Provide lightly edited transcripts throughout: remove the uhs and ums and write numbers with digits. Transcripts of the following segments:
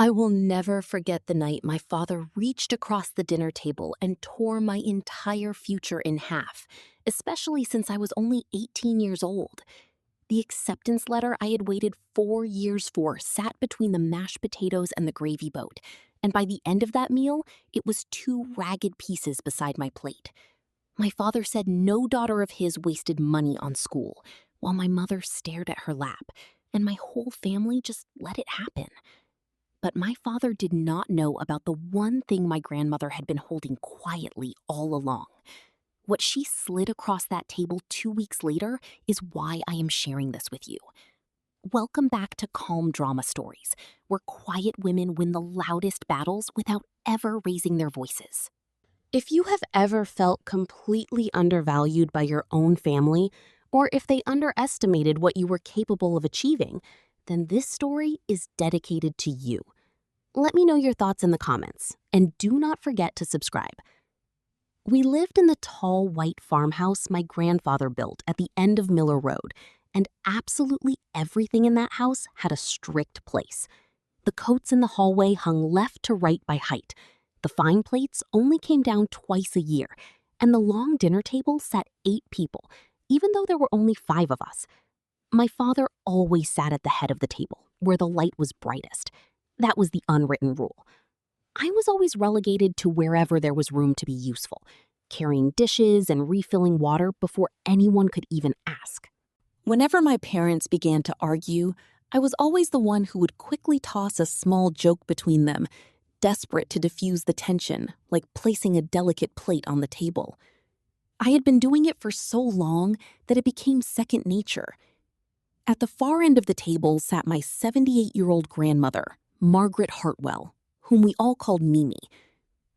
I will never forget the night my father reached across the dinner table and tore my entire future in half, especially since I was only 18 years old. The acceptance letter I had waited 4 years for sat between the mashed potatoes and the gravy boat, and by the end of that meal, it was two ragged pieces beside my plate. My father said no daughter of his wasted money on school, while my mother stared at her lap, and my whole family just let it happen. But my father did not know about the one thing my grandmother had been holding quietly all along. What she slid across that table 2 weeks later is why I am sharing this with you. Welcome back to Calm Drama Stories, where quiet women win the loudest battles without ever raising their voices. If you have ever felt completely undervalued by your own family, or if they underestimated what you were capable of achieving, then this story is dedicated to you. Let me know your thoughts in the comments, and do not forget to subscribe. We lived in the tall white farmhouse my grandfather built at the end of Miller Road, and absolutely everything in that house had a strict place. The coats in the hallway hung left to right by height. The fine plates only came down twice a year, and the long dinner table sat 8 people, even though there were only 5 of us. My father always sat at the head of the table, where the light was brightest. That was the unwritten rule. I was always relegated to wherever there was room to be useful, carrying dishes and refilling water before anyone could even ask. Whenever my parents began to argue, I was always the one who would quickly toss a small joke between them, desperate to diffuse the tension, like placing a delicate plate on the table. I had been doing it for so long that it became second nature. At the far end of the table sat my 78-year-old grandmother, Margaret Hartwell, whom we all called Mimi.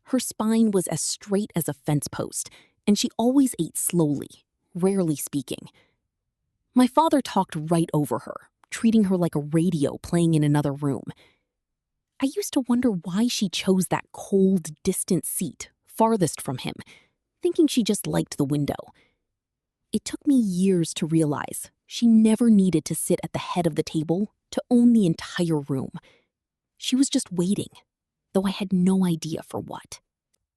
Her spine was as straight as a fence post, and she always ate slowly, rarely speaking. My father talked right over her, treating her like a radio playing in another room. I used to wonder why she chose that cold, distant seat, farthest from him, thinking she just liked the window. It took me years to realize she never needed to sit at the head of the table to own the entire room. She was just waiting, though I had no idea for what.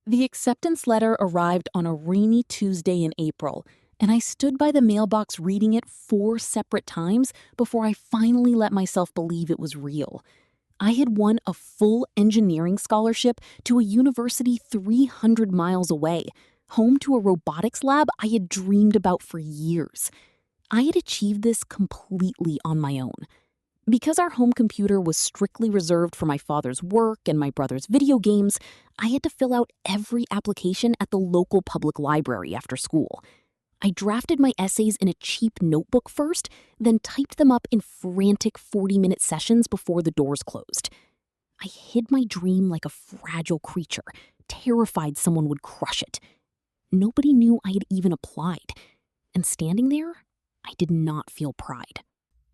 The acceptance letter arrived on a rainy Tuesday in April, and I stood by the mailbox reading it 4 separate times before I finally let myself believe it was real. I had won a full engineering scholarship to a university 300 miles away, home to a robotics lab I had dreamed about for years. I had achieved this completely on my own. Because our home computer was strictly reserved for my father's work and my brother's video games, I had to fill out every application at the local public library after school. I drafted my essays in a cheap notebook first, then typed them up in frantic 40-minute sessions before the doors closed. I hid my dream like a fragile creature, terrified someone would crush it. Nobody knew I had even applied, and standing there, I did not feel pride.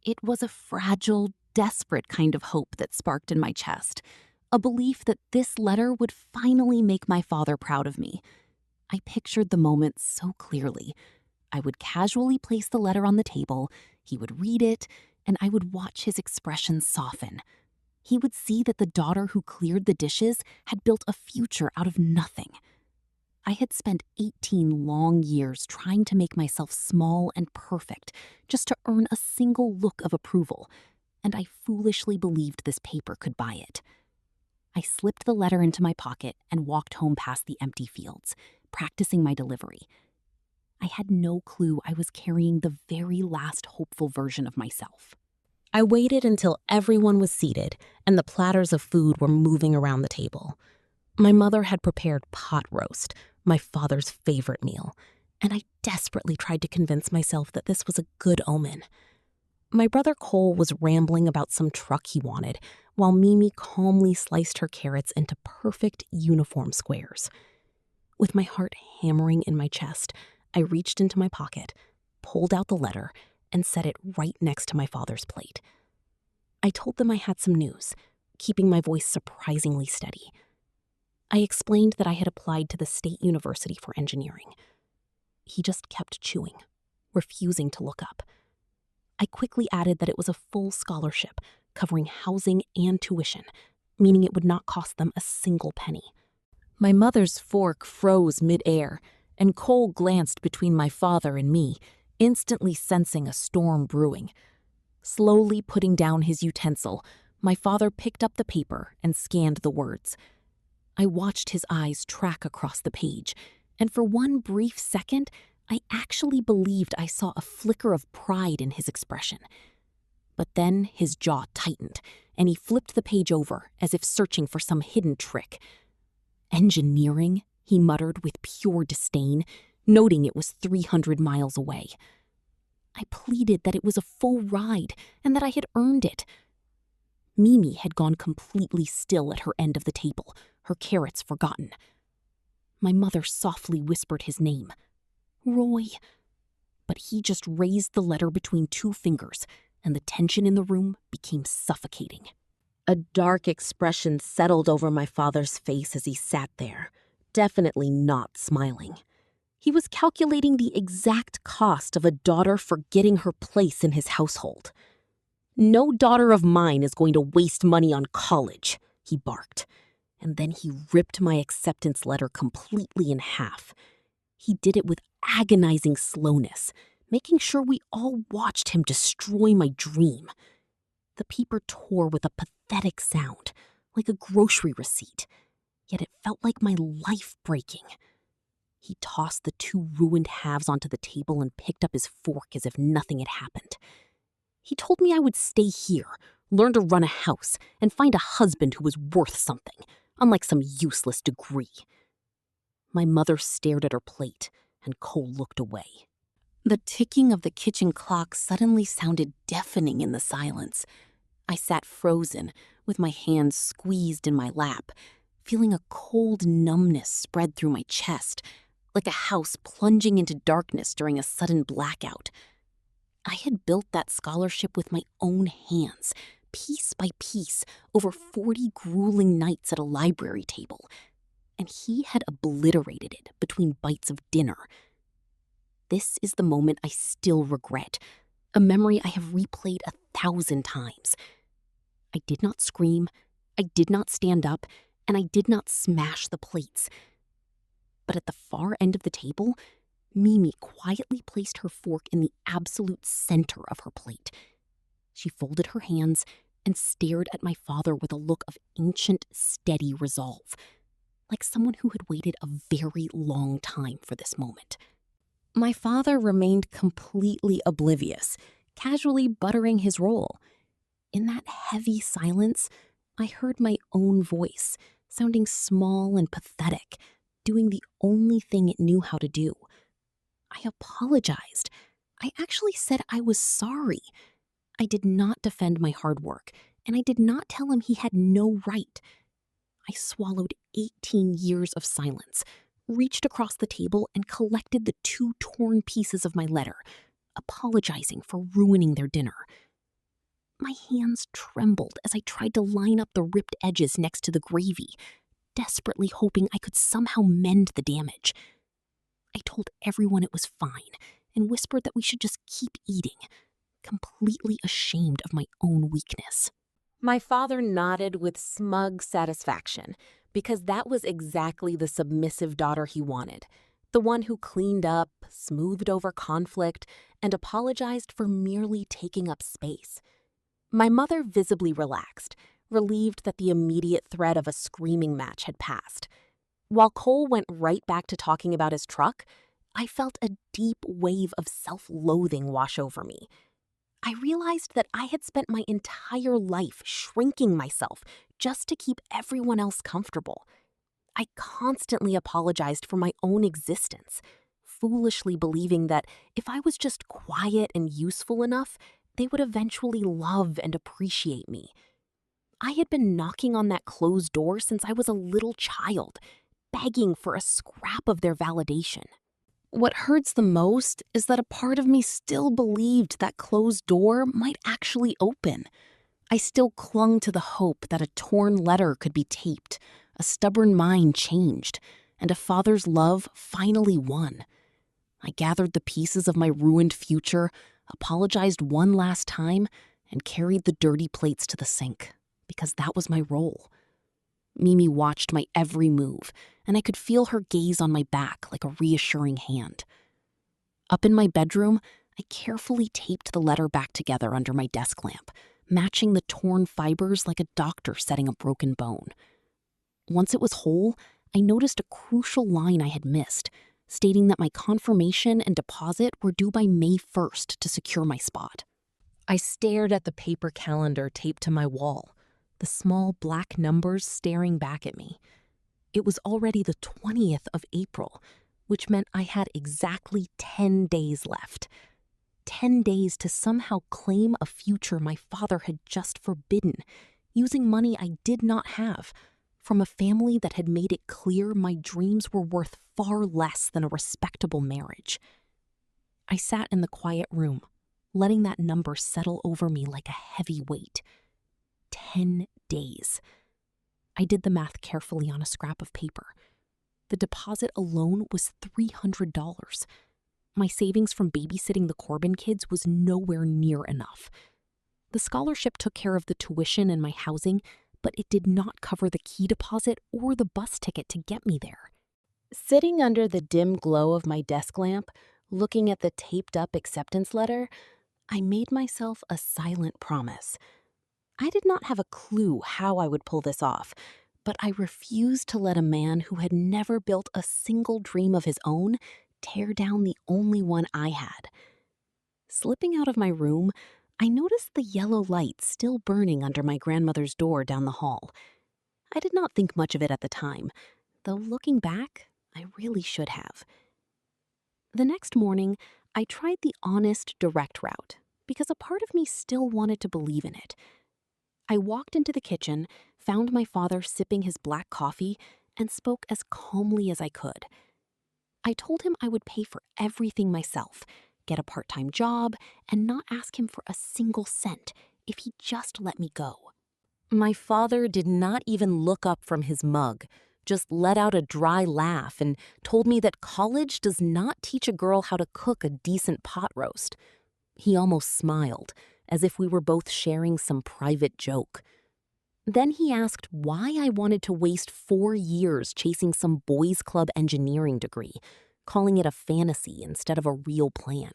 It was a fragile, desperate kind of hope that sparked in my chest, a belief that this letter would finally make my father proud of me. I pictured the moment so clearly. I would casually place the letter on the table, he would read it, and I would watch his expression soften. He would see that the daughter who cleared the dishes had built a future out of nothing. I had spent 18 long years trying to make myself small and perfect just to earn a single look of approval, and I foolishly believed this paper could buy it. I slipped the letter into my pocket and walked home past the empty fields, practicing my delivery. I had no clue I was carrying the very last hopeful version of myself. I waited until everyone was seated and the platters of food were moving around the table. My mother had prepared pot roast, my father's favorite meal, and I desperately tried to convince myself that this was a good omen. My brother Cole was rambling about some truck he wanted, while Mimi calmly sliced her carrots into perfect uniform squares. With my heart hammering in my chest, I reached into my pocket, pulled out the letter, and set it right next to my father's plate. I told them I had some news, keeping my voice surprisingly steady. I explained that I had applied to the State University for engineering. He just kept chewing, refusing to look up. I quickly added that it was a full scholarship, covering housing and tuition, meaning it would not cost them a single penny. My mother's fork froze mid-air, and Cole glanced between my father and me, instantly sensing a storm brewing. Slowly putting down his utensil, my father picked up the paper and scanned the words. I watched his eyes track across the page, and for one brief second, I actually believed I saw a flicker of pride in his expression. But then his jaw tightened, and he flipped the page over as if searching for some hidden trick. Engineering, he muttered with pure disdain, noting it was 300 miles away. I pleaded that it was a full ride and that I had earned it. Mimi had gone completely still at her end of the table, her carrots forgotten. My mother softly whispered his name. Roy. But he just raised the letter between two fingers, and the tension in the room became suffocating. A dark expression settled over my father's face as he sat there, definitely not smiling. He was calculating the exact cost of a daughter forgetting her place in his household. No daughter of mine is going to waste money on college, he barked. And then he ripped my acceptance letter completely in half. He did it with agonizing slowness, making sure we all watched him destroy my dream. The paper tore with a pathetic sound, like a grocery receipt, yet it felt like my life breaking. He tossed the two ruined halves onto the table and picked up his fork as if nothing had happened. He told me I would stay here, learn to run a house, and find a husband who was worth something, unlike some useless degree. My mother stared at her plate, and Cole looked away. The ticking of the kitchen clock suddenly sounded deafening in the silence. I sat frozen, with my hands squeezed in my lap, feeling a cold numbness spread through my chest, like a house plunging into darkness during a sudden blackout. I had built that scholarship with my own hands, piece by piece, over 40 grueling nights at a library table, and he had obliterated it between bites of dinner. This is the moment I still regret, a memory I have replayed 1,000 times. I did not scream, I did not stand up, and I did not smash the plates. But at the far end of the table, Mimi quietly placed her fork in the absolute center of her plate. She folded her hands and stared at my father with a look of ancient, steady resolve, like someone who had waited a very long time for this moment. My father remained completely oblivious, casually buttering his roll. In that heavy silence, I heard my own voice, sounding small and pathetic, doing the only thing it knew how to do. I apologized. I actually said I was sorry. I did not defend my hard work, and I did not tell him he had no right. I swallowed 18 years of silence, reached across the table and collected the two torn pieces of my letter, apologizing for ruining their dinner. My hands trembled as I tried to line up the ripped edges next to the gravy, desperately hoping I could somehow mend the damage. I told everyone it was fine and whispered that we should just keep eating, completely ashamed of my own weakness. My father nodded with smug satisfaction, because that was exactly the submissive daughter he wanted, the one who cleaned up, smoothed over conflict, and apologized for merely taking up space. My mother visibly relaxed, relieved that the immediate threat of a screaming match had passed. While Cole went right back to talking about his truck, I felt a deep wave of self-loathing wash over me. I realized that I had spent my entire life shrinking myself just to keep everyone else comfortable. I constantly apologized for my own existence, foolishly believing that if I was just quiet and useful enough, they would eventually love and appreciate me. I had been knocking on that closed door since I was a little child, begging for a scrap of their validation. What hurts the most is that a part of me still believed that closed door might actually open. I still clung to the hope that a torn letter could be taped, a stubborn mind changed, and a father's love finally won. I gathered the pieces of my ruined future, apologized one last time, and carried the dirty plates to the sink, because that was my role. Mimi watched my every move, and I could feel her gaze on my back like a reassuring hand. Up in my bedroom, I carefully taped the letter back together under my desk lamp, matching the torn fibers like a doctor setting a broken bone. Once it was whole, I noticed a crucial line I had missed, stating that my confirmation and deposit were due by May 1st to secure my spot. I stared at the paper calendar taped to my wall, the small black numbers staring back at me. It was already the 20th of April, which meant I had exactly 10 days left. 10 days to somehow claim a future my father had just forbidden, using money I did not have, from a family that had made it clear my dreams were worth far less than a respectable marriage. I sat in the quiet room, letting that number settle over me like a heavy weight. 10 days. I did the math carefully on a scrap of paper. The deposit alone was $300. My savings from babysitting the Corbin kids was nowhere near enough. The scholarship took care of the tuition and my housing, but it did not cover the key deposit or the bus ticket to get me there. Sitting under the dim glow of my desk lamp, looking at the taped-up acceptance letter, I made myself a silent promise. I did not have a clue how I would pull this off, but I refused to let a man who had never built a single dream of his own tear down the only one I had. Slipping out of my room, I noticed the yellow light still burning under my grandmother's door down the hall. I did not think much of it at the time, though looking back, I really should have. The next morning, I tried the honest, direct route, because a part of me still wanted to believe in it. I walked into the kitchen, found my father sipping his black coffee, and spoke as calmly as I could. I told him I would pay for everything myself, get a part-time job, and not ask him for a single cent if he'd just let me go. My father did not even look up from his mug, just let out a dry laugh and told me that college does not teach a girl how to cook a decent pot roast. He almost smiled, as if we were both sharing some private joke. Then he asked why I wanted to waste 4 years chasing some boys' club engineering degree, calling it a fantasy instead of a real plan.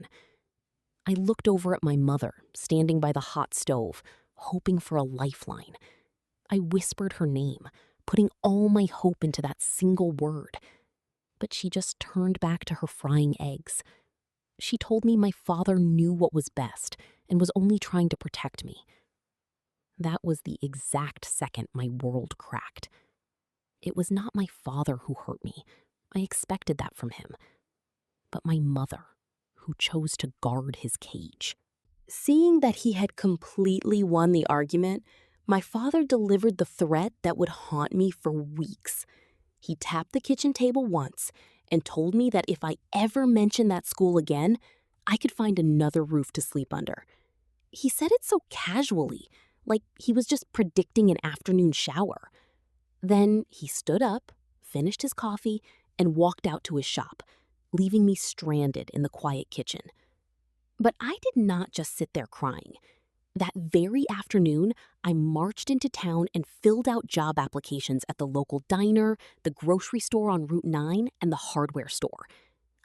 I looked over at my mother, standing by the hot stove, hoping for a lifeline. I whispered her name, putting all my hope into that single word. But she just turned back to her frying eggs. She told me my father knew what was best and was only trying to protect me. That was the exact second my world cracked. It was not my father who hurt me. I expected that from him. But my mother, who chose to guard his cage. Seeing that he had completely won the argument, my father delivered the threat that would haunt me for weeks. He tapped the kitchen table once and told me that if I ever mentioned that school again, I could find another roof to sleep under. He said it so casually, like he was just predicting an afternoon shower. Then he stood up, finished his coffee, and walked out to his shop, leaving me stranded in the quiet kitchen. But I did not just sit there crying. That very afternoon, I marched into town and filled out job applications at the local diner, the grocery store on Route 9, and the hardware store.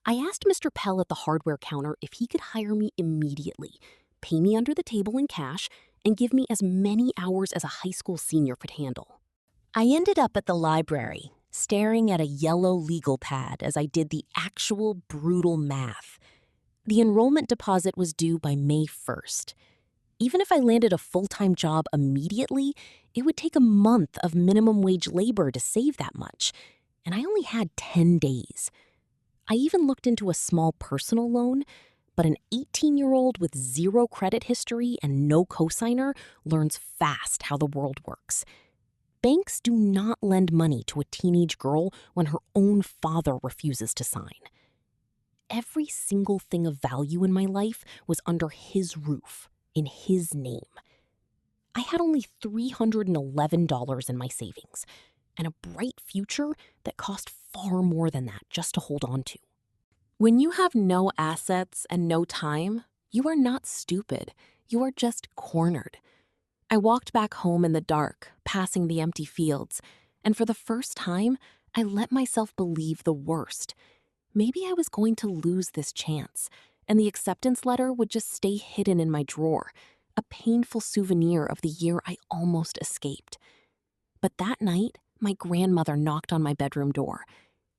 I asked Mr. Pell at the hardware counter if he could hire me immediately, pay me under the table in cash, and give me as many hours as a high school senior could handle. I ended up at the library, staring at a yellow legal pad as I did the actual brutal math. The enrollment deposit was due by May 1st. Even if I landed a full-time job immediately, it would take a month of minimum wage labor to save that much, and I only had 10 days. I even looked into a small personal loan, but an 18-year-old with zero credit history and no cosigner learns fast how the world works. Banks do not lend money to a teenage girl when her own father refuses to sign. Every single thing of value in my life was under his roof, in his name. I had only $311 in my savings, and a bright future that cost far more than that just to hold on to. When you have no assets and no time, you are not stupid. You are just cornered. I walked back home in the dark, passing the empty fields, And for the first time, I let myself believe the worst. Maybe I was going to lose this chance, and the acceptance letter would just stay hidden in my drawer, a painful souvenir of the year I almost escaped. But that night, my grandmother knocked on my bedroom door.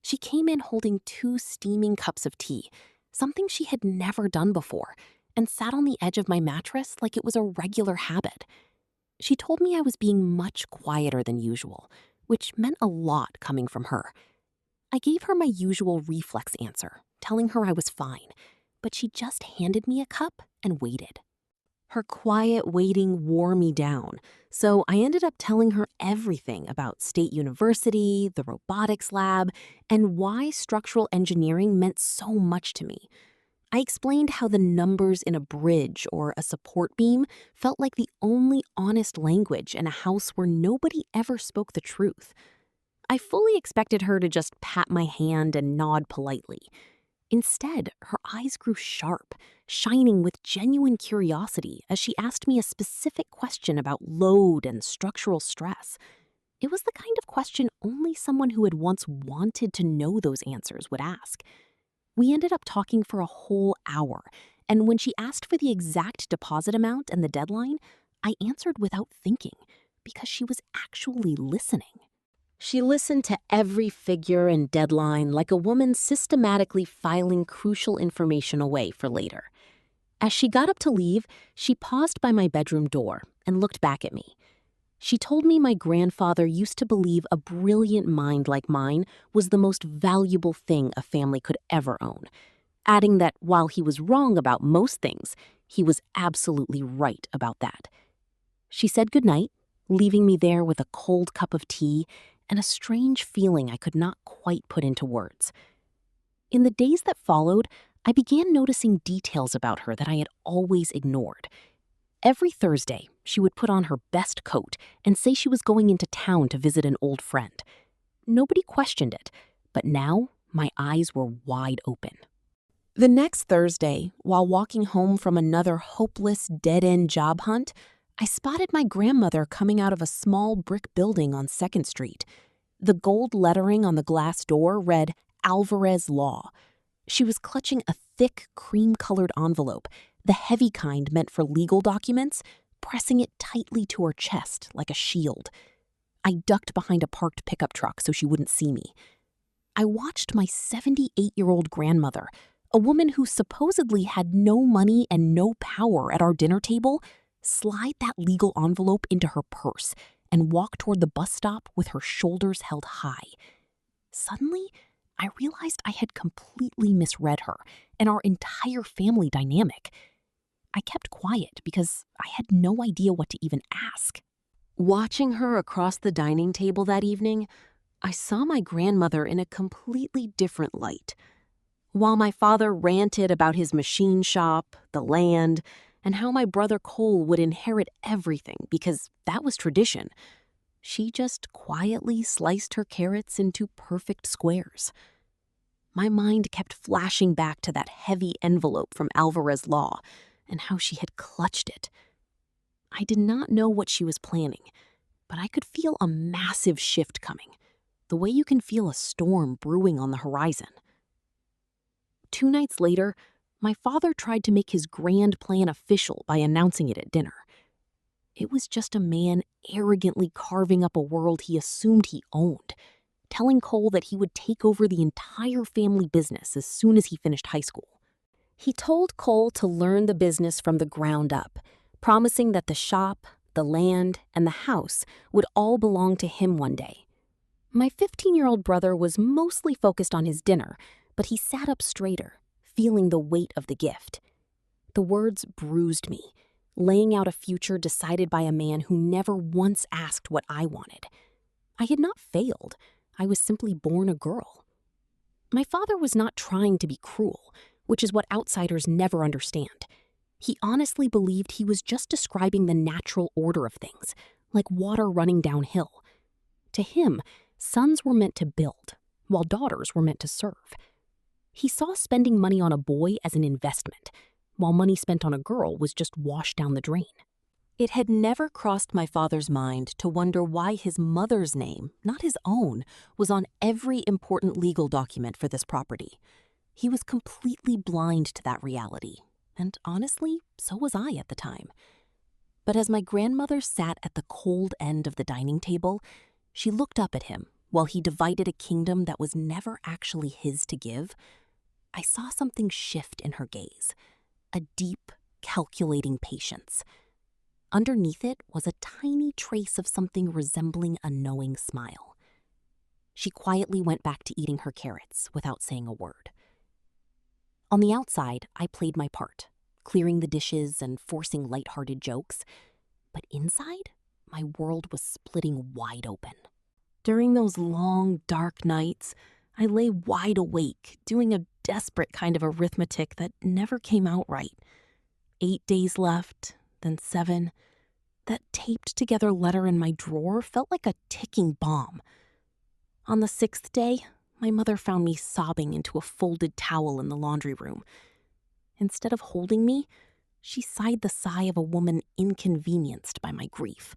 She came in holding 2 steaming cups of tea, something she had never done before, and sat on the edge of my mattress like it was a regular habit. She told me I was being much quieter than usual, which meant a lot coming from her. I gave her my usual reflex answer, telling her I was fine, but she just handed me a cup and waited. Her quiet waiting wore me down, so I ended up telling her everything about State University, the robotics lab, and why structural engineering meant so much to me. I explained how the numbers in a bridge or a support beam felt like the only honest language in a house where nobody ever spoke the truth. I fully expected her to just pat my hand and nod politely. Instead, her eyes grew sharp, shining with genuine curiosity as she asked me a specific question about load and structural stress. It was the kind of question only someone who had once wanted to know those answers would ask. We ended up talking for a whole hour, and when she asked for the exact deposit amount and the deadline, I answered without thinking, because she was actually listening. She listened to every figure and deadline like a woman systematically filing crucial information away for later. As she got up to leave, she paused by my bedroom door and looked back at me. She told me my grandfather used to believe a brilliant mind like mine was the most valuable thing a family could ever own, adding that while he was wrong about most things, he was absolutely right about that. She said goodnight, leaving me there with a cold cup of tea and a strange feeling I could not quite put into words. In the days that followed, I began noticing details about her that I had always ignored. Every Thursday, she would put on her best coat and say she was going into town to visit an old friend. Nobody questioned it, but now my eyes were wide open. The next Thursday, while walking home from another hopeless, dead-end job hunt, I spotted my grandmother coming out of a small brick building on 2nd Street. The gold lettering on the glass door read Alvarez Law. She was clutching a thick, cream-colored envelope, the heavy kind meant for legal documents, pressing it tightly to her chest like a shield. I ducked behind a parked pickup truck so she wouldn't see me. I watched my 78-year-old grandmother, a woman who supposedly had no money and no power at our dinner table, slide that legal envelope into her purse and walk toward the bus stop with her shoulders held high. Suddenly, I realized I had completely misread her and our entire family dynamic. I kept quiet because I had no idea what to even ask. Watching her across the dining table that evening, I saw my grandmother in a completely different light. While my father ranted about his machine shop, the land, and how my brother Cole would inherit everything because that was tradition, she just quietly sliced her carrots into perfect squares. My mind kept flashing back to that heavy envelope from Alvarez Law and how she had clutched it. I did not know what she was planning, but I could feel a massive shift coming, the way you can feel a storm brewing on the horizon. 2 nights later, my father tried to make his grand plan official by announcing it at dinner. It was just a man arrogantly carving up a world he assumed he owned, telling Cole that he would take over the entire family business as soon as he finished high school. He told Cole to learn the business from the ground up, promising that the shop, the land, and the house would all belong to him one day. My 15-year-old brother was mostly focused on his dinner, but he sat up straighter, feeling the weight of the gift. The words bruised me, laying out a future decided by a man who never once asked what I wanted. I had not failed. I was simply born a girl. My father was not trying to be cruel, which is what outsiders never understand. He honestly believed he was just describing the natural order of things, like water running downhill. To him, sons were meant to build, while daughters were meant to serve. He saw spending money on a boy as an investment, while money spent on a girl was just washed down the drain. It had never crossed my father's mind to wonder why his mother's name, not his own, was on every important legal document for this property. He was completely blind to that reality, and honestly, so was I at the time. But as my grandmother sat at the cold end of the dining table, she looked up at him while he divided a kingdom that was never actually his to give. I saw something shift in her gaze, a deep, calculating patience. Underneath it was a tiny trace of something resembling a knowing smile. She quietly went back to eating her carrots without saying a word. On the outside, I played my part, clearing the dishes and forcing lighthearted jokes. But inside, my world was splitting wide open. During those long, dark nights, I lay wide awake, doing a desperate kind of arithmetic that never came out right. 8 days left, then 7. That taped-together letter in my drawer felt like a ticking bomb. On the 6th day, my mother found me sobbing into a folded towel in the laundry room. Instead of holding me, she sighed the sigh of a woman inconvenienced by my grief.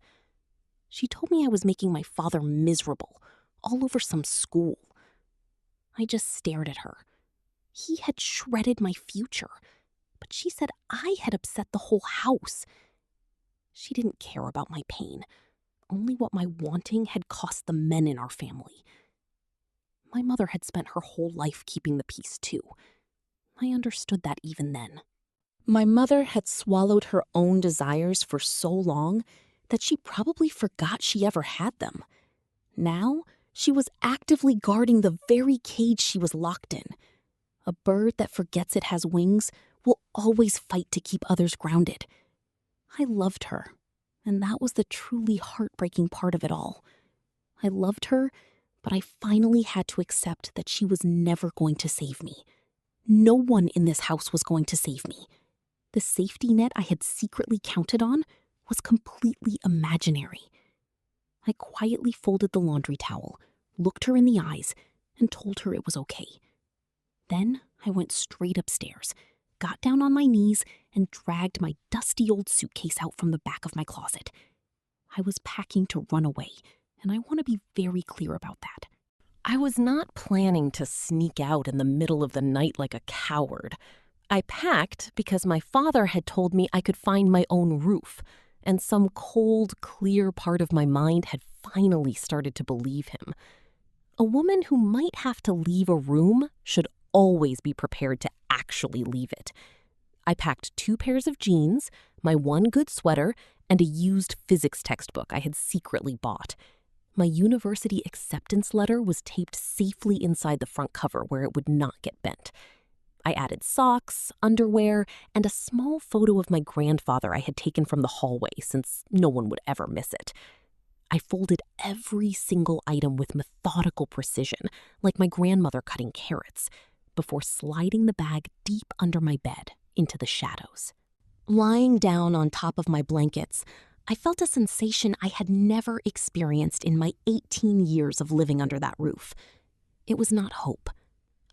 She told me I was making my father miserable, all over some school. I just stared at her. He had shredded my future, but she said I had upset the whole house. She didn't care about my pain, only what my wanting had cost the men in our family. My mother had spent her whole life keeping the peace too. I understood that even then. My mother had swallowed her own desires for so long that she probably forgot she ever had them. Now, she was actively guarding the very cage she was locked in. A bird that forgets it has wings will always fight to keep others grounded. I loved her, and that was the truly heartbreaking part of it all. I loved her, but I finally had to accept that she was never going to save me. No one in this house was going to save me. The safety net I had secretly counted on was completely imaginary. I quietly folded the laundry towel, looked her in the eyes, and told her it was okay. Then I went straight upstairs, got down on my knees, and dragged my dusty old suitcase out from the back of my closet. I was packing to run away, and I want to be very clear about that. I was not planning to sneak out in the middle of the night like a coward. I packed because my father had told me I could find my own roof, and some cold, clear part of my mind had finally started to believe him. A woman who might have to leave a room should always be prepared to actually leave it. I packed 2 pairs of jeans, my one good sweater, and a used physics textbook I had secretly bought. My university acceptance letter was taped safely inside the front cover where it would not get bent. I added socks, underwear, and a small photo of my grandfather I had taken from the hallway since no one would ever miss it. I folded every single item with methodical precision, like my grandmother cutting carrots, before sliding the bag deep under my bed into the shadows. Lying down on top of my blankets, I felt a sensation I had never experienced in my 18 years of living under that roof. It was not hope.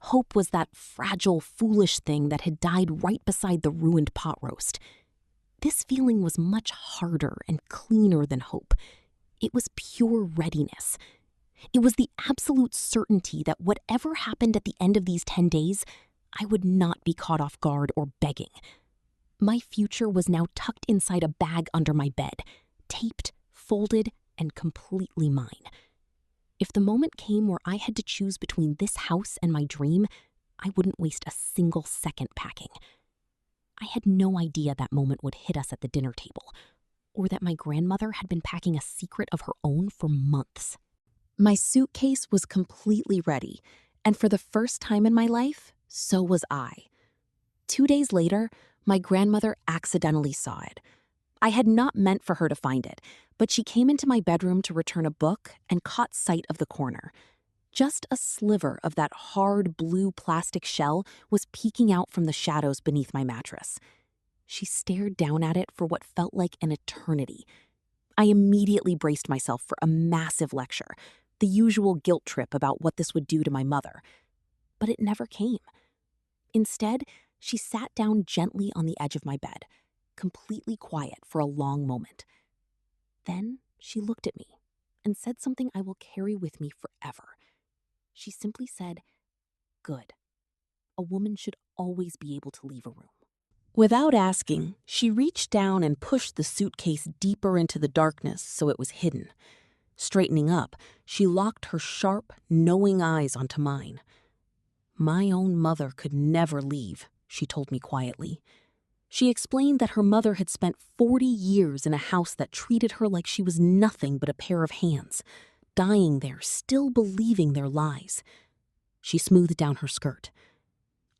Hope was that fragile, foolish thing that had died right beside the ruined pot roast. This feeling was much harder and cleaner than hope. It was pure readiness. It was the absolute certainty that whatever happened at the end of these 10 days, I would not be caught off guard or begging. My future was now tucked inside a bag under my bed, taped, folded, and completely mine. If the moment came where I had to choose between this house and my dream, I wouldn't waste a single second packing. I had no idea that moment would hit us at the dinner table, or that my grandmother had been packing a secret of her own for months. My suitcase was completely ready, and for the first time in my life, so was I. 2 days later, my grandmother accidentally saw it. I had not meant for her to find it, but she came into my bedroom to return a book and caught sight of the corner. Just a sliver of that hard blue plastic shell was peeking out from the shadows beneath my mattress. She stared down at it for what felt like an eternity. I immediately braced myself for a massive lecture, the usual guilt trip about what this would do to my mother. But it never came. Instead, she sat down gently on the edge of my bed. completely quiet for a long moment. Then she looked at me and said something I will carry with me forever. She simply said, "Good. A woman should always be able to leave a room." Without asking, she reached down and pushed the suitcase deeper into the darkness so it was hidden. Straightening up, she locked her sharp, knowing eyes onto mine. "My own mother could never leave," she told me quietly. She explained that her mother had spent 40 years in a house that treated her like she was nothing but a pair of hands, dying there, still believing their lies. She smoothed down her skirt.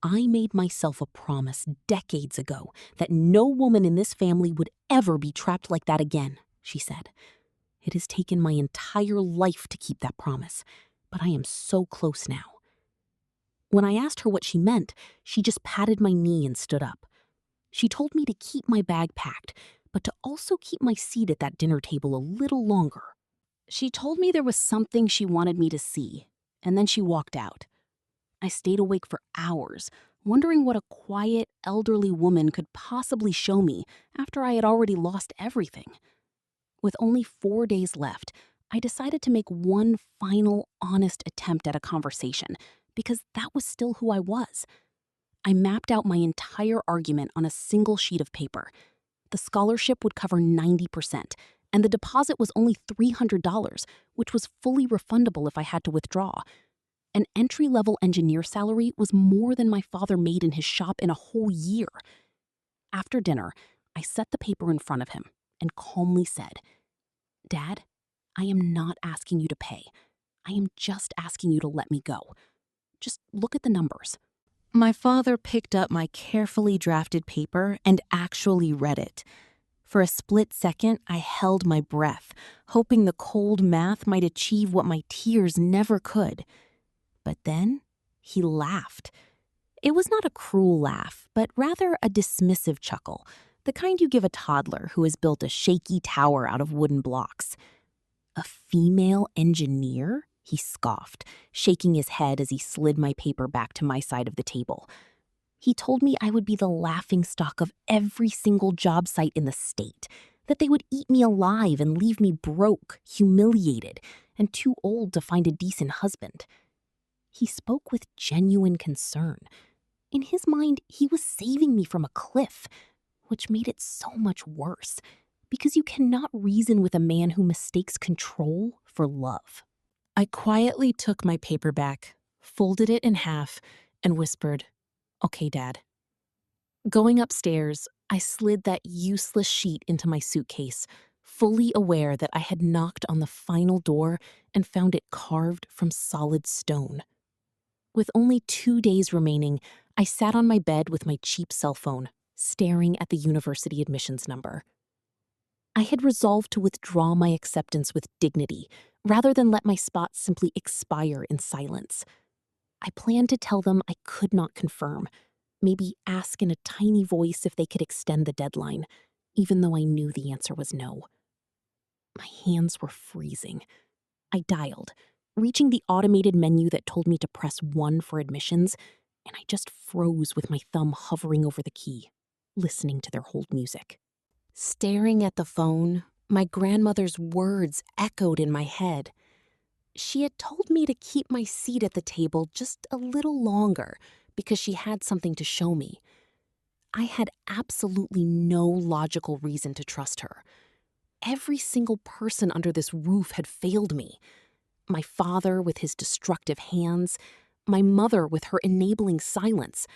"I made myself a promise decades ago that no woman in this family would ever be trapped like that again," she said. "It has taken my entire life to keep that promise, but I am so close now." When I asked her what she meant, she just patted my knee and stood up. She told me to keep my bag packed, but to also keep my seat at that dinner table a little longer. She told me there was something she wanted me to see, and then she walked out. I stayed awake for hours, wondering what a quiet, elderly woman could possibly show me after I had already lost everything. With only 4 days left, I decided to make one final, honest attempt at a conversation, because that was still who I was. I mapped out my entire argument on a single sheet of paper. The scholarship would cover 90%, and the deposit was only $300, which was fully refundable if I had to withdraw. An entry-level engineer salary was more than my father made in his shop in a whole year. After dinner, I set the paper in front of him and calmly said, "Dad, I am not asking you to pay. I am just asking you to let me go. Just look at the numbers." My father picked up my carefully drafted paper and actually read it. For a split second, I held my breath, hoping the cold math might achieve what my tears never could. But then he laughed. It was not a cruel laugh, but rather a dismissive chuckle, the kind you give a toddler who has built a shaky tower out of wooden blocks. "A female engineer?" he scoffed, shaking his head as he slid my paper back to my side of the table. He told me I would be the laughingstock of every single job site in the state, that they would eat me alive and leave me broke, humiliated, and too old to find a decent husband. He spoke with genuine concern. In his mind, he was saving me from a cliff, which made it so much worse, because you cannot reason with a man who mistakes control for love. I quietly took my paper back, folded it in half, and whispered, "Okay, Dad." Going upstairs, I slid that useless sheet into my suitcase, fully aware that I had knocked on the final door and found it carved from solid stone. With only 2 days remaining, I sat on my bed with my cheap cell phone, staring at the university admissions number. I had resolved to withdraw my acceptance with dignity, rather than let my spot simply expire in silence. I planned to tell them I could not confirm, maybe ask in a tiny voice if they could extend the deadline, even though I knew the answer was no. My hands were freezing. I dialed, reaching the automated menu that told me to press 1 for admissions, and I just froze with my thumb hovering over the key, listening to their hold music. Staring at the phone, my grandmother's words echoed in my head. She had told me to keep my seat at the table just a little longer because she had something to show me. I had absolutely no logical reason to trust her. Every single person under this roof had failed me. My father with his destructive hands, my mother with her enabling silence,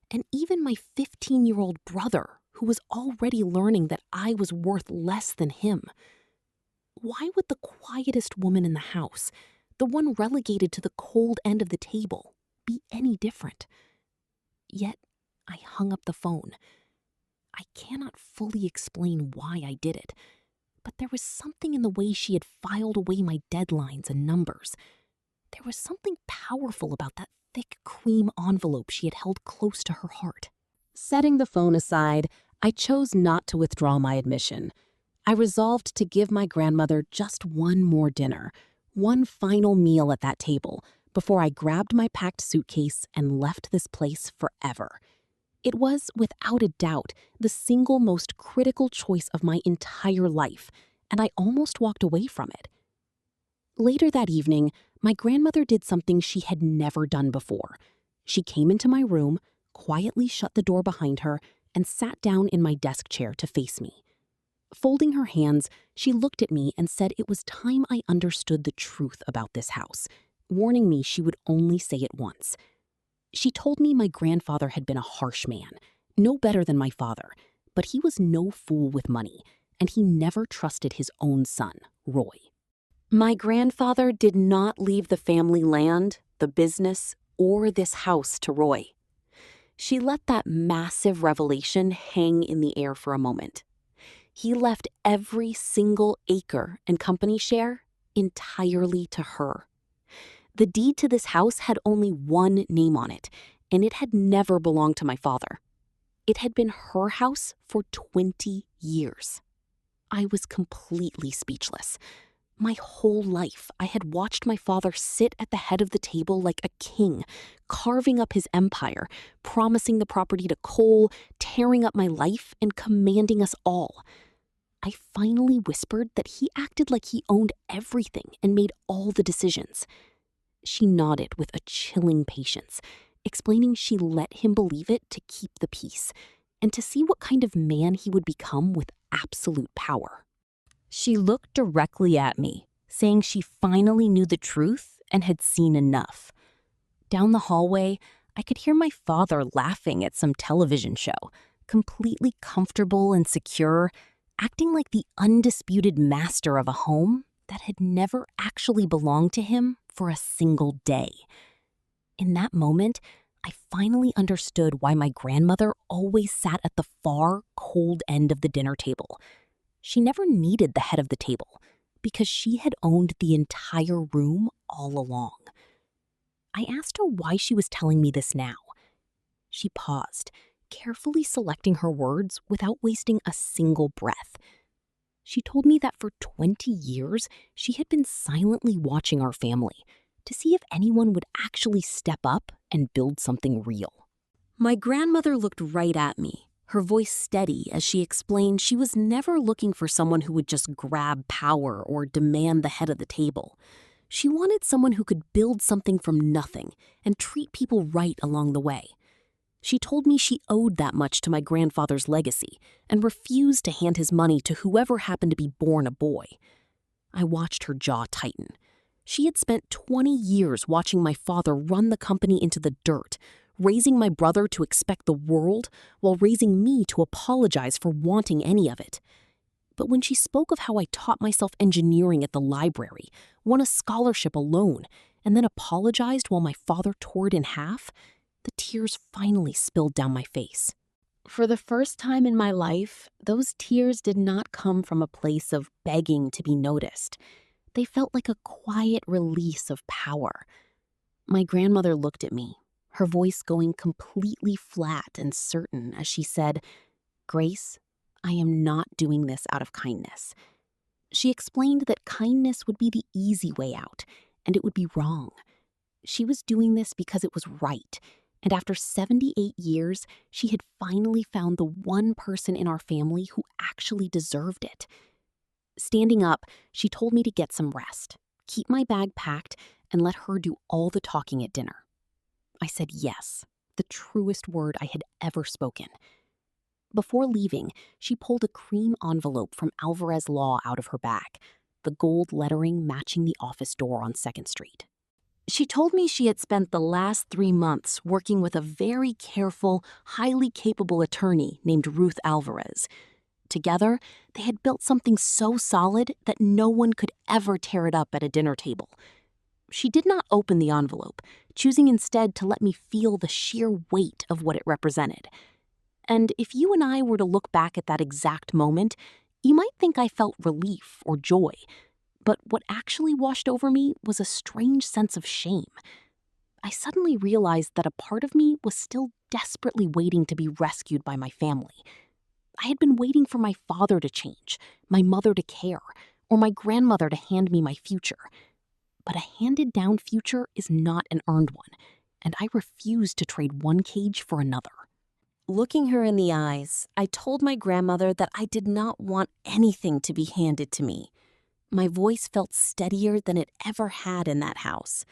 and even my 15-year-old brother, who was already learning that I was worth less than him. Why would the quietest woman in the house, the one relegated to the cold end of the table, be any different? Yet, I hung up the phone. I cannot fully explain why I did it, but there was something in the way she had filed away my deadlines and numbers. There was something powerful about that thick cream envelope she had held close to her heart. Setting the phone aside, I chose not to withdraw my admission. I resolved to give my grandmother just one more dinner, one final meal at that table, before I grabbed my packed suitcase and left this place forever. It was, without a doubt, the single most critical choice of my entire life, and I almost walked away from it. Later that evening, my grandmother did something she had never done before. She came into my room, quietly shut the door behind her, and sat down in my desk chair to face me. Folding her hands, she looked at me and said it was time I understood the truth about this house, warning me she would only say it once. She told me my grandfather had been a harsh man, no better than my father, but he was no fool with money, and he never trusted his own son, Roy. My grandfather did not leave the family land, the business, or this house to Roy. She let that massive revelation hang in the air for a moment. He left every single acre and company share entirely to her. The deed to this house had only one name on it, and it had never belonged to my father. It had been her house for 20 years. I was completely speechless. My whole life, I had watched my father sit at the head of the table like a king, carving up his empire, promising the property to Cole, tearing up my life, and commanding us all. I finally whispered that he acted like he owned everything and made all the decisions. She nodded with a chilling patience, explaining she let him believe it to keep the peace, and to see what kind of man he would become with absolute power. She looked directly at me, saying she finally knew the truth and had seen enough. Down the hallway, I could hear my father laughing at some television show, completely comfortable and secure, acting like the undisputed master of a home that had never actually belonged to him for a single day. In that moment, I finally understood why my grandmother always sat at the far, cold end of the dinner table. She never needed the head of the table because she had owned the entire room all along. I asked her why she was telling me this now. She paused, carefully selecting her words without wasting a single breath. She told me that for 20 years, she had been silently watching our family to see if anyone would actually step up and build something real. My grandmother looked right at me, her voice steady as she explained she was never looking for someone who would just grab power or demand the head of the table. She wanted someone who could build something from nothing and treat people right along the way. She told me she owed that much to my grandfather's legacy and refused to hand his money to whoever happened to be born a boy. I watched her jaw tighten. She had spent 20 years watching my father run the company into the dirt, raising my brother to expect the world while raising me to apologize for wanting any of it. But when she spoke of how I taught myself engineering at the library, won a scholarship alone, and then apologized while my father tore it in half, the tears finally spilled down my face. For the first time in my life, those tears did not come from a place of begging to be noticed. They felt like a quiet release of power. My grandmother looked at me, her voice going completely flat and certain as she said, "Grace, I am not doing this out of kindness." She explained that kindness would be the easy way out, and it would be wrong. She was doing this because it was right, and after 78 years, she had finally found the one person in our family who actually deserved it. Standing up, she told me to get some rest, keep my bag packed, and let her do all the talking at dinner. I said yes, the truest word I had ever spoken. Before leaving, she pulled a cream envelope from Alvarez Law out of her bag, the gold lettering matching the office door on 2nd Street. She told me she had spent the last 3 months working with a very careful, highly capable attorney named Ruth Alvarez. Together, they had built something so solid that no one could ever tear it up at a dinner table. She did not open the envelope, choosing instead to let me feel the sheer weight of what it represented. And if you and I were to look back at that exact moment, you might think I felt relief or joy. But what actually washed over me was a strange sense of shame. I suddenly realized that a part of me was still desperately waiting to be rescued by my family. I had been waiting for my father to change, my mother to care, or my grandmother to hand me my future. But a handed-down future is not an earned one, and I refused to trade one cage for another. Looking her in the eyes, I told my grandmother that I did not want anything to be handed to me. My voice felt steadier than it ever had in that house.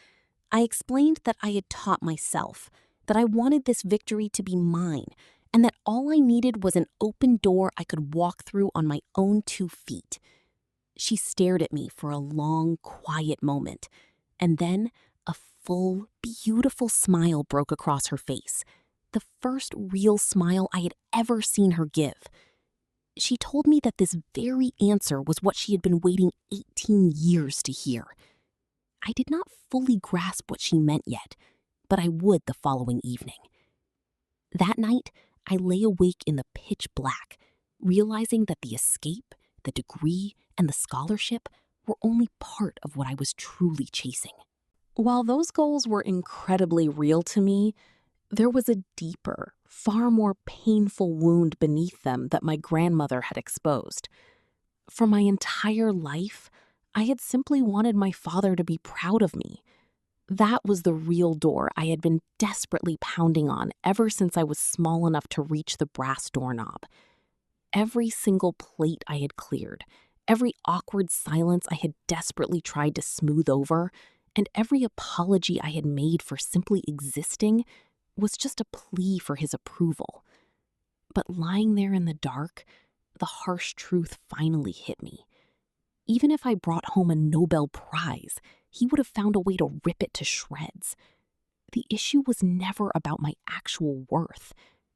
I explained that I had taught myself, that I wanted this victory to be mine, and that all I needed was an open door I could walk through on my own 2 feet. She stared at me for a long, quiet moment, and then a full, beautiful smile broke across her face, the first real smile I had ever seen her give. She told me that this very answer was what she had been waiting 18 years to hear. I did not fully grasp what she meant yet, but I would the following evening. That night, I lay awake in the pitch black, realizing that the escape, the degree, and the scholarship were only part of what I was truly chasing. While those goals were incredibly real to me, there was a deeper, far more painful wound beneath them that my grandmother had exposed. For my entire life, I had simply wanted my father to be proud of me. That was the real door I had been desperately pounding on ever since I was small enough to reach the brass doorknob. Every single plate I had cleared, every awkward silence I had desperately tried to smooth over, and every apology I had made for simply existing was just a plea for his approval. But lying there in the dark, the harsh truth finally hit me. Even if I brought home a Nobel Prize, he would have found a way to rip it to shreds. The issue was never about my actual worth.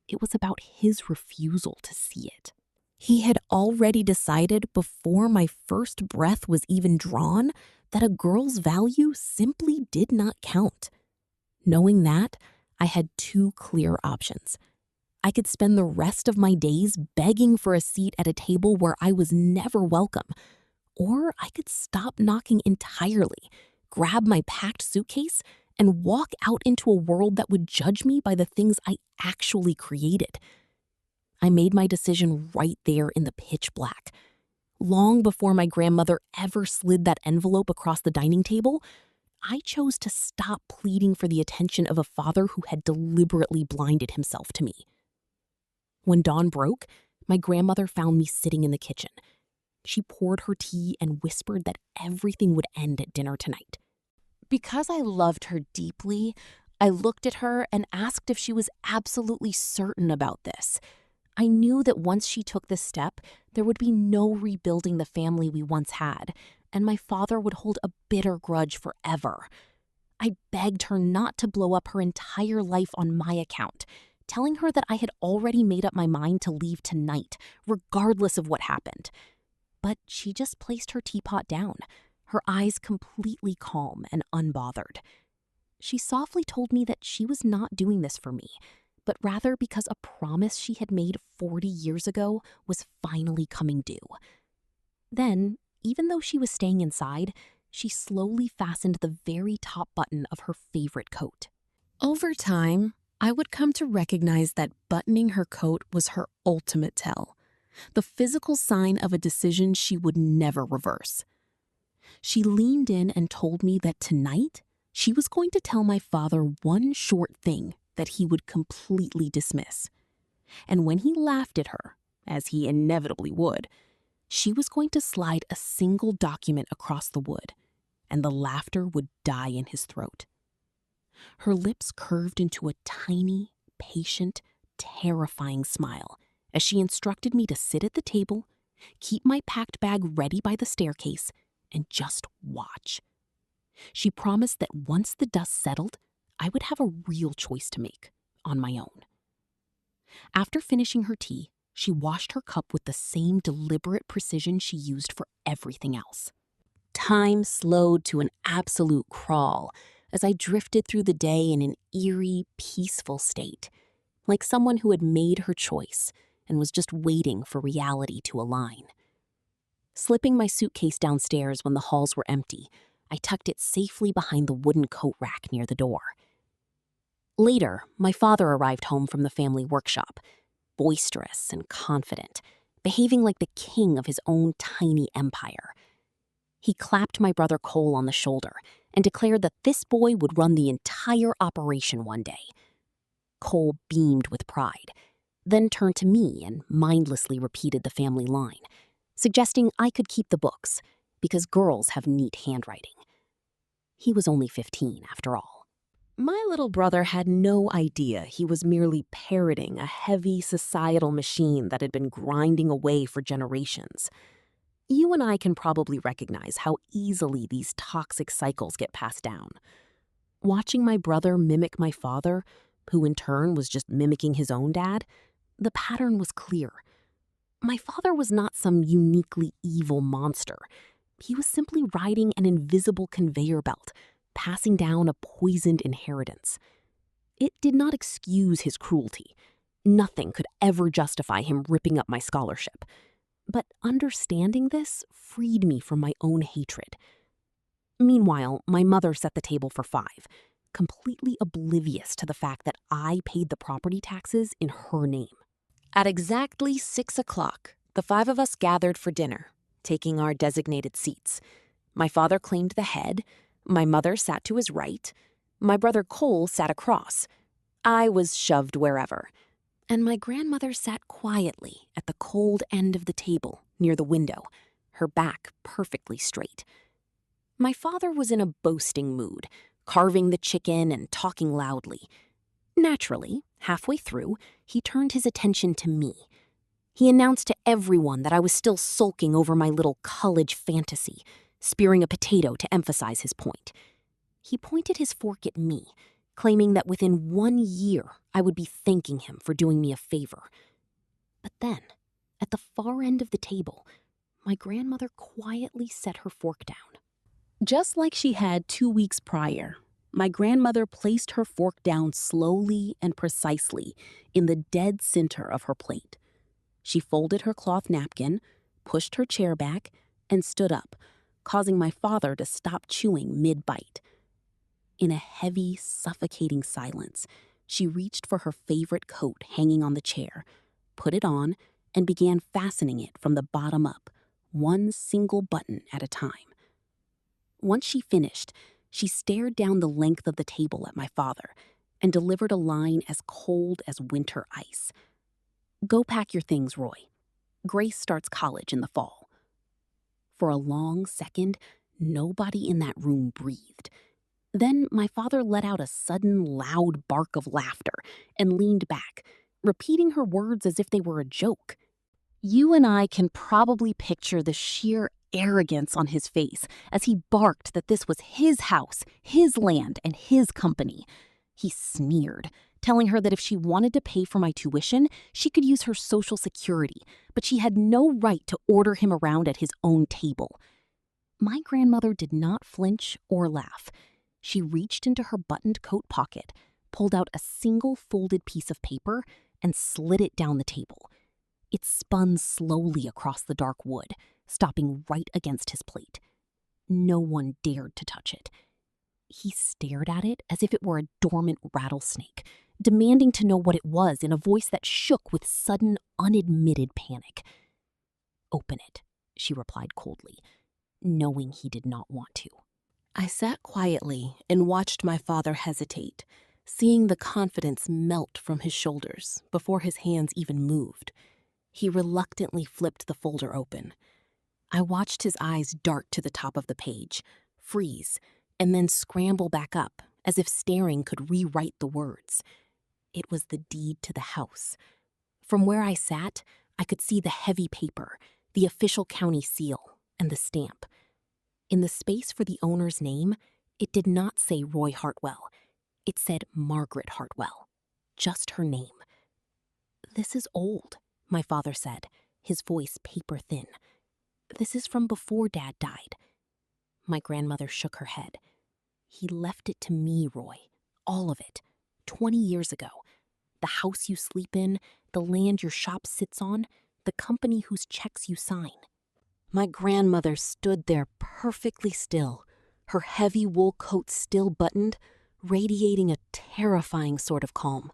It was about his refusal to see it. He had already decided before my first breath was even drawn that a girl's value simply did not count. Knowing that, I had 2 clear options. I could spend the rest of my days begging for a seat at a table where I was never welcome, or I could stop knocking entirely, grab my packed suitcase, and walk out into a world that would judge me by the things I actually created. I made my decision right there in the pitch black. Long before my grandmother ever slid that envelope across the dining table, I chose to stop pleading for the attention of a father who had deliberately blinded himself to me. When dawn broke, my grandmother found me sitting in the kitchen. She poured her tea and whispered that everything would end at dinner tonight. Because I loved her deeply, I looked at her and asked if she was absolutely certain about this. I knew that once she took this step, there would be no rebuilding the family we once had, and my father would hold a bitter grudge forever. I begged her not to blow up her entire life on my account, telling her that I had already made up my mind to leave tonight, regardless of what happened. But she just placed her teapot down, her eyes completely calm and unbothered. She softly told me that she was not doing this for me, but rather because a promise she had made 40 years ago was finally coming due. Then, even though she was staying inside, she slowly fastened the very top button of her favorite coat. Over time, I would come to recognize that buttoning her coat was her ultimate tell, the physical sign of a decision she would never reverse. She leaned in and told me that tonight, she was going to tell my father one short thing that he would completely dismiss. And when he laughed at her, as he inevitably would, she was going to slide a single document across the wood, and the laughter would die in his throat. Her lips curved into a tiny, patient, terrifying smile as she instructed me to sit at the table, keep my packed bag ready by the staircase, and just watch. She promised that once the dust settled, I would have a real choice to make on my own. After finishing her tea, she washed her cup with the same deliberate precision she used for everything else. Time slowed to an absolute crawl as I drifted through the day in an eerie, peaceful state, like someone who had made her choice and was just waiting for reality to align. Slipping my suitcase downstairs when the halls were empty, I tucked it safely behind the wooden coat rack near the door. Later, my father arrived home from the family workshop, boisterous and confident, behaving like the king of his own tiny empire. He clapped my brother Cole on the shoulder and declared that this boy would run the entire operation one day. Cole beamed with pride. then turned to me and mindlessly repeated the family line, suggesting I could keep the books because girls have neat handwriting. He was only 15 after all. My little brother had no idea he was merely parroting a heavy societal machine that had been grinding away for generations. You and I can probably recognize how easily these toxic cycles get passed down. Watching my brother mimic my father, who in turn was just mimicking his own dad, the pattern was clear. My father was not some uniquely evil monster. He was simply riding an invisible conveyor belt, passing down a poisoned inheritance. It did not excuse his cruelty. Nothing could ever justify him ripping up my scholarship. But understanding this freed me from my own hatred. Meanwhile, my mother set the table for 5, completely oblivious to the fact that I paid the property taxes in her name. At exactly 6 o'clock, the 5 of us gathered for dinner, taking our designated seats. My father claimed the head, my mother sat to his right, my brother Cole sat across. I was shoved wherever, and my grandmother sat quietly at the cold end of the table near the window, her back perfectly straight. My father was in a boasting mood, carving the chicken and talking loudly. Naturally, halfway through, he turned his attention to me. He announced to everyone that I was still sulking over my little college fantasy, spearing a potato to emphasize his point. He pointed his fork at me, claiming that within 1 year I would be thanking him for doing me a favor. But then, at the far end of the table, my grandmother quietly set her fork down. Just like she had 2 weeks prior, my grandmother placed her fork down slowly and precisely in the dead center of her plate. She folded her cloth napkin, pushed her chair back, and stood up, causing my father to stop chewing mid-bite. In a heavy, suffocating silence, she reached for her favorite coat hanging on the chair, put it on, and began fastening it from the bottom up, one single button at a time. Once she finished, she stared down the length of the table at my father and delivered a line as cold as winter ice. "Go pack your things, Roy. Grace starts college in the fall." For a long second, nobody in that room breathed. Then my father let out a sudden loud bark of laughter and leaned back, repeating her words as if they were a joke. You and I can probably picture the sheer arrogance on his face as he barked that this was his house, his land, and his company. He sneered, telling her that if she wanted to pay for my tuition, she could use her Social Security, but she had no right to order him around at his own table. My grandmother did not flinch or laugh. She reached into her buttoned coat pocket, pulled out a single folded piece of paper, and slid it down the table. It spun slowly across the dark wood, stopping right against his plate. No one dared to touch it. He stared at it as if it were a dormant rattlesnake, demanding to know what it was in a voice that shook with sudden, unadmitted panic. "Open it," she replied coldly, knowing he did not want to. I sat quietly and watched my father hesitate, seeing the confidence melt from his shoulders before his hands even moved. He reluctantly flipped the folder open. I watched his eyes dart to the top of the page, freeze, and then scramble back up as if staring could rewrite the words. It was the deed to the house. From where I sat, I could see the heavy paper, the official county seal, and the stamp. In the space for the owner's name, it did not say Roy Hartwell. It said Margaret Hartwell, just her name. "This is old," my father said, his voice paper thin. "This is from before Dad died." My grandmother shook her head. "He left it to me, Roy. All of it. 20 years ago. The house you sleep in, the land your shop sits on, the company whose checks you sign." My grandmother stood there perfectly still, her heavy wool coat still buttoned, radiating a terrifying sort of calm.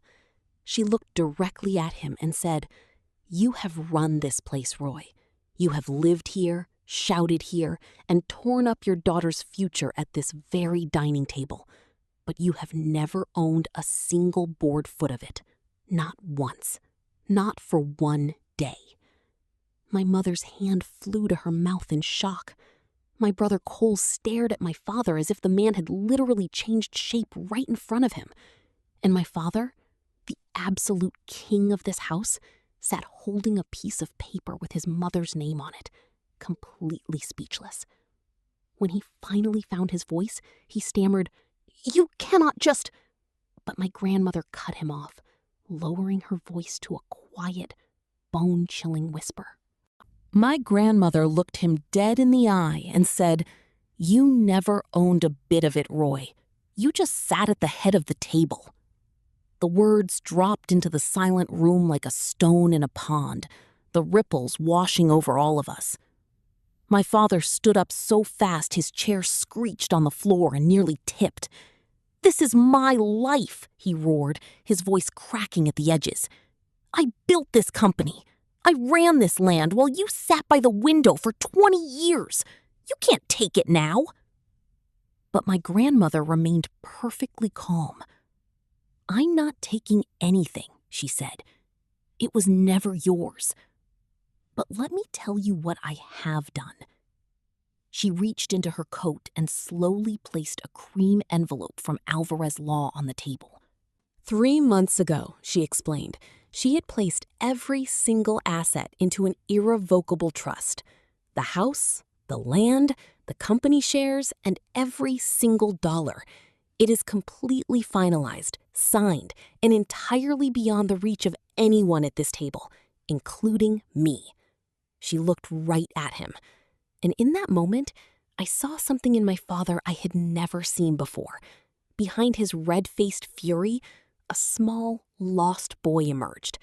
She looked directly at him and said, "You have run this place, Roy. You have lived here, shouted here, and torn up your daughter's future at this very dining table. But you have never owned a single board foot of it. Not once." Not for one day. My mother's hand flew to her mouth in shock. My brother Cole stared at my father as if the man had literally changed shape right in front of him. And my father, the absolute king of this house, sat holding a piece of paper with his mother's name on it, completely speechless. When he finally found his voice, he stammered, "You cannot just—" But my grandmother cut him off, lowering her voice to a quiet, bone-chilling whisper. My grandmother looked him dead in the eye and said, "You never owned a bit of it, Roy. You just sat at the head of the table." The words dropped into the silent room like a stone in a pond, the ripples washing over all of us. My father stood up so fast his chair screeched on the floor and nearly tipped. "This is my life," he roared, his voice cracking at the edges. "I built this company. I ran this land while you sat by the window for 20 years. You can't take it now." But my grandmother remained perfectly calm. "I'm not taking anything," she said. "It was never yours. But let me tell you what I have done." She reached into her coat and slowly placed a cream envelope from Alvarez Law on the table. 3 months ago, she explained, she had placed every single asset into an irrevocable trust. The house, the land, the company shares, and every single dollar. It is completely finalized, signed, and entirely beyond the reach of anyone at this table, including me. She looked right at him. And in that moment, I saw something in my father I had never seen before. Behind his red-faced fury, a small, lost boy emerged.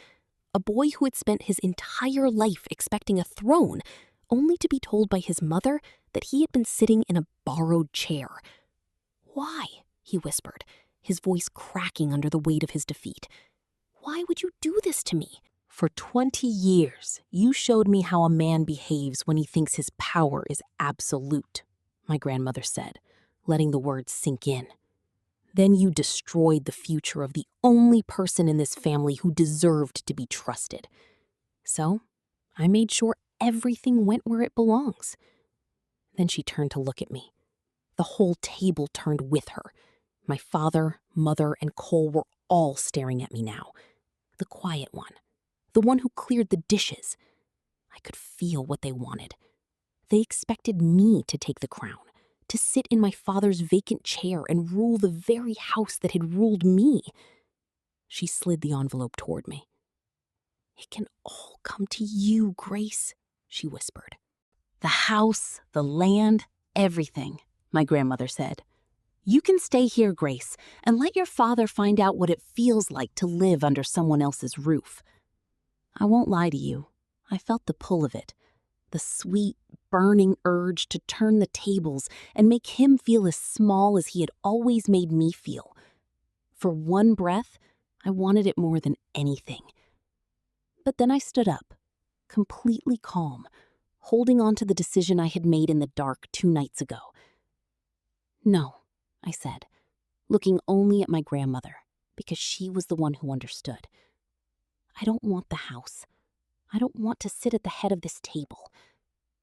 A boy who had spent his entire life expecting a throne, only to be told by his mother that he had been sitting in a borrowed chair. "Why?" he whispered, his voice cracking under the weight of his defeat. "Why would you do this to me?" "For 20 years, you showed me how a man behaves when he thinks his power is absolute," my grandmother said, letting the words sink in. "Then you destroyed the future of the only person in this family who deserved to be trusted. So, I made sure everything went where it belongs." Then she turned to look at me. The whole table turned with her. My father, mother, and Cole were all staring at me now. The quiet one. The one who cleared the dishes. I could feel what they wanted. They expected me to take the crown, to sit in my father's vacant chair and rule the very house that had ruled me. She slid the envelope toward me. "It can all come to you, Grace," she whispered. "The house, the land, everything," my grandmother said. "You can stay here, Grace, and let your father find out what it feels like to live under someone else's roof." I won't lie to you. I felt the pull of it, the sweet, burning urge to turn the tables and make him feel as small as he had always made me feel. For one breath, I wanted it more than anything. But then I stood up, completely calm, holding on to the decision I had made in the dark 2 nights ago. "No," I said, looking only at my grandmother, because she was the one who understood. "I don't want the house. I don't want to sit at the head of this table.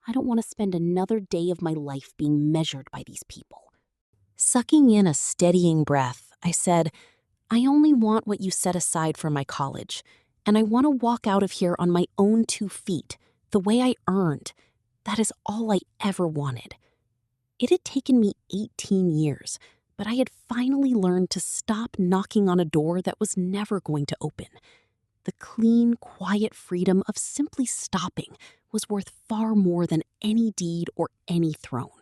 I don't want to spend another day of my life being measured by these people." Sucking in a steadying breath, I said, "I only want what you set aside for my college, and I want to walk out of here on my own 2 feet, the way I earned. That is all I ever wanted." It had taken me 18 years, but I had finally learned to stop knocking on a door that was never going to open. The clean, quiet freedom of simply stopping was worth far more than any deed or any throne.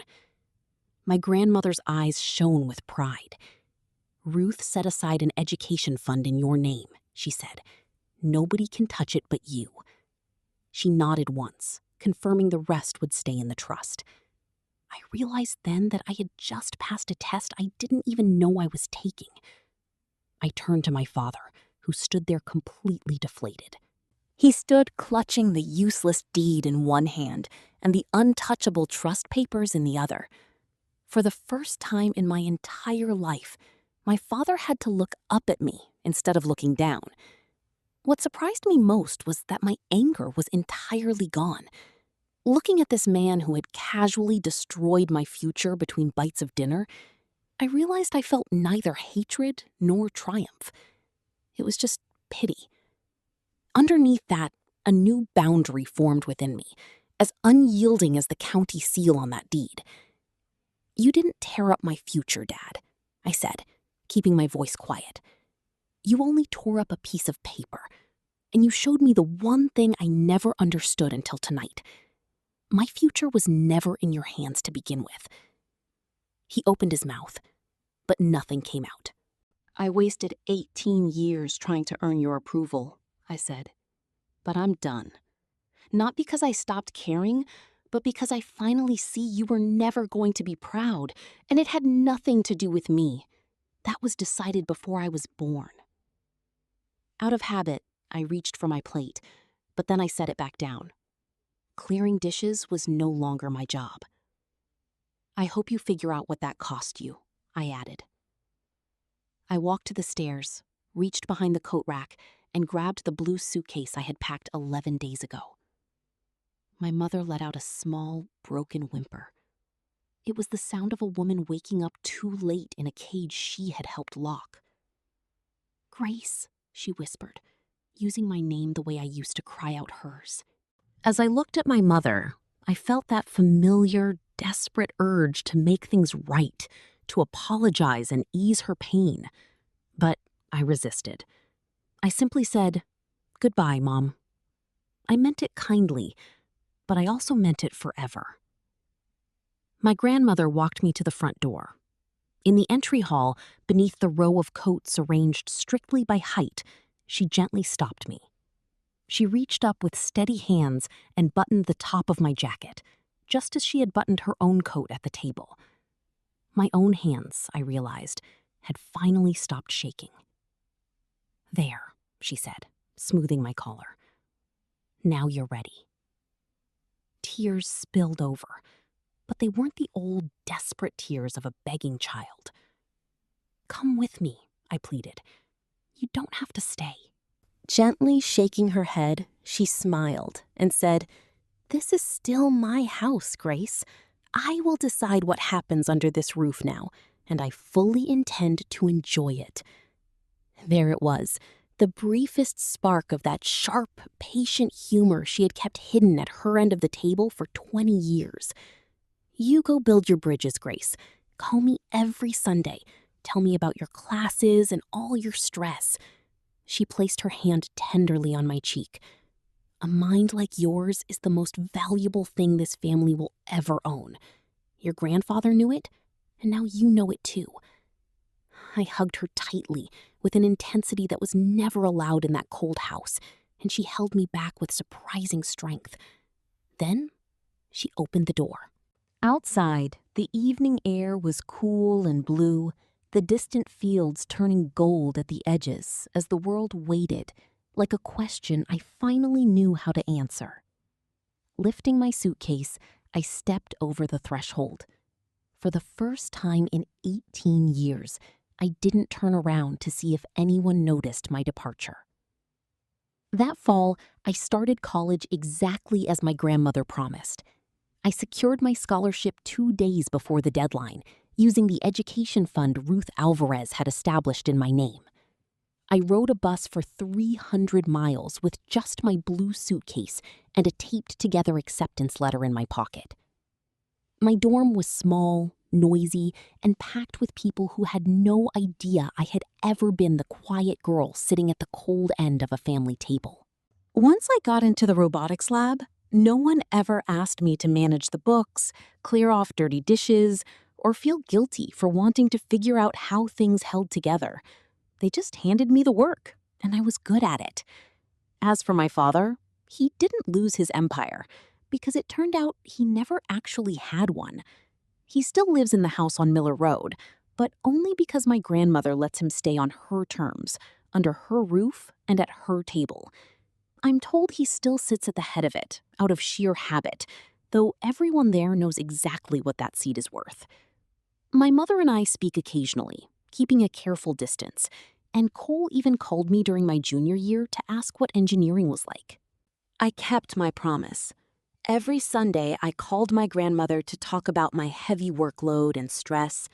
My grandmother's eyes shone with pride. "Ruth set aside an education fund in your name," she said. "Nobody can touch it but you." She nodded once, confirming the rest would stay in the trust. I realized then that I had just passed a test I didn't even know I was taking. I turned to my father, who stood there completely deflated. He stood clutching the useless deed in one hand and the untouchable trust papers in the other. For the first time in my entire life, my father had to look up at me instead of looking down. What surprised me most was that my anger was entirely gone. Looking at this man who had casually destroyed my future between bites of dinner, I realized I felt neither hatred nor triumph. It was just pity. Underneath that, a new boundary formed within me, as unyielding as the county seal on that deed. "You didn't tear up my future, Dad," I said, keeping my voice quiet. "You only tore up a piece of paper, and you showed me the one thing I never understood until tonight. My future was never in your hands to begin with." He opened his mouth, but nothing came out. "I wasted 18 years trying to earn your approval," I said. "But I'm done. Not because I stopped caring, but because I finally see you were never going to be proud, and it had nothing to do with me. That was decided before I was born." Out of habit, I reached for my plate, but then I set it back down. Clearing dishes was no longer my job. "I hope you figure out what that cost you," I added. I walked to the stairs, reached behind the coat rack, and grabbed the blue suitcase I had packed 11 days ago. My mother let out a small, broken whimper. It was the sound of a woman waking up too late in a cage she had helped lock. "Grace," she whispered, using my name the way I used to cry out hers. As I looked at my mother, I felt that familiar, desperate urge to make things right, to apologize and ease her pain. But I resisted. I simply said, "Goodbye, Mom." I meant it kindly, but I also meant it forever. My grandmother walked me to the front door. In the entry hall, beneath the row of coats arranged strictly by height, she gently stopped me. She reached up with steady hands and buttoned the top of my jacket, just as she had buttoned her own coat at the table. My own hands, I realized, had finally stopped shaking. "There," she said, smoothing my collar. "Now you're ready." Tears spilled over, but they weren't the old, desperate tears of a begging child. "Come with me," I pleaded. "You don't have to stay." Gently shaking her head, she smiled and said, "This is still my house, Grace. I will decide what happens under this roof now, and I fully intend to enjoy it." There it was, the briefest spark of that sharp, patient humor she had kept hidden at her end of the table for 20 years. "You go build your bridges, Grace. Call me every Sunday. Tell me about your classes and all your stress." She placed her hand tenderly on my cheek. "A mind like yours is the most valuable thing this family will ever own. Your grandfather knew it, and now you know it too." I hugged her tightly with an intensity that was never allowed in that cold house, and she held me back with surprising strength. Then she opened the door. Outside, the evening air was cool and blue, the distant fields turning gold at the edges as the world waited, like a question I finally knew how to answer. Lifting my suitcase, I stepped over the threshold. For the first time in 18 years, I didn't turn around to see if anyone noticed my departure. That fall, I started college exactly as my grandmother promised. I secured my scholarship 2 days before the deadline, using the education fund Ruth Alvarez had established in my name. I rode a bus for 300 miles with just my blue suitcase and a taped-together acceptance letter in my pocket. My dorm was small, noisy, and packed with people who had no idea I had ever been the quiet girl sitting at the cold end of a family table. Once I got into the robotics lab, no one ever asked me to manage the books, clear off dirty dishes, or feel guilty for wanting to figure out how things held together. They just handed me the work, and I was good at it. As for my father, he didn't lose his empire, because it turned out he never actually had one. He still lives in the house on Miller Road, but only because my grandmother lets him stay on her terms, under her roof and at her table. I'm told he still sits at the head of it, out of sheer habit, though everyone there knows exactly what that seat is worth. My mother and I speak occasionally, keeping a careful distance, And Cole even called me during my junior year to ask what engineering was like. I kept my promise. Every Sunday, I called my grandmother to talk about my heavy workload and stress.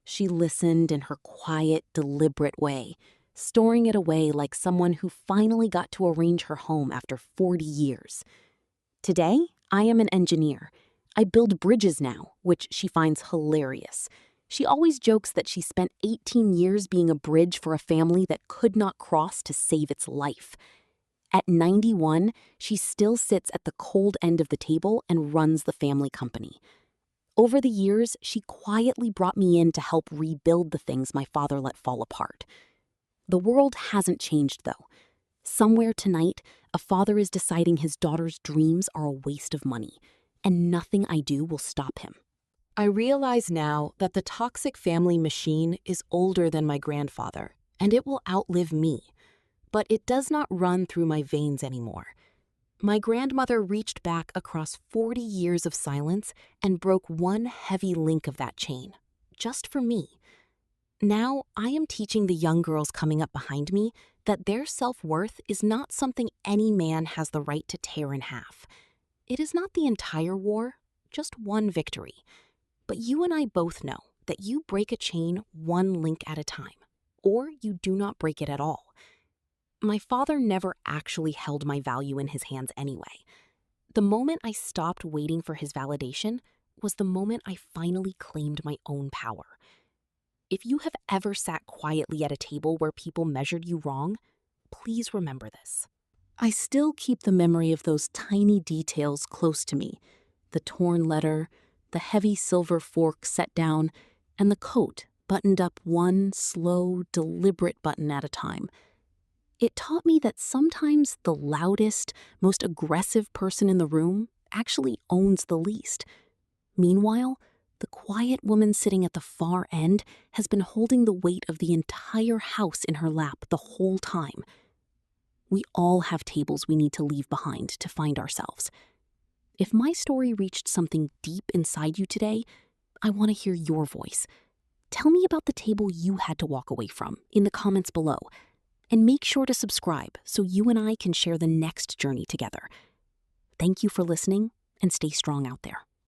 She listened in her quiet, deliberate way, storing it away like someone who finally got to arrange her home after 40 years. Today, I am an engineer. I build bridges now, which she finds hilarious. She always jokes that she spent 18 years being a bridge for a family that could not cross to save its life. At 91, she still sits at the cold end of the table and runs the family company. Over the years, she quietly brought me in to help rebuild the things my father let fall apart. The world hasn't changed, though. Somewhere tonight, a father is deciding his daughter's dreams are a waste of money, and nothing I do will stop him. I realize now that the toxic family machine is older than my grandfather, and it will outlive me. But it does not run through my veins anymore. My grandmother reached back across 40 years of silence and broke one heavy link of that chain, just for me. Now I am teaching the young girls coming up behind me that their self-worth is not something any man has the right to tear in half. It is not the entire war, just one victory. But you and I both know that you break a chain one link at a time, or you do not break it at all. My father never actually held my value in his hands anyway. The moment I stopped waiting for his validation was the moment I finally claimed my own power. If you have ever sat quietly at a table where people measured you wrong, please remember this. I still keep the memory of those tiny details close to me: the torn letter, the heavy silver fork set down, and the coat buttoned up one slow, deliberate button at a time. It taught me that sometimes the loudest, most aggressive person in the room actually owns the least. Meanwhile, the quiet woman sitting at the far end has been holding the weight of the entire house in her lap the whole time. We all have tables we need to leave behind to find ourselves. If my story reached something deep inside you today, I want to hear your voice. Tell me about the table you had to walk away from in the comments below. And make sure to subscribe so you and I can share the next journey together. Thank you for listening, and stay strong out there.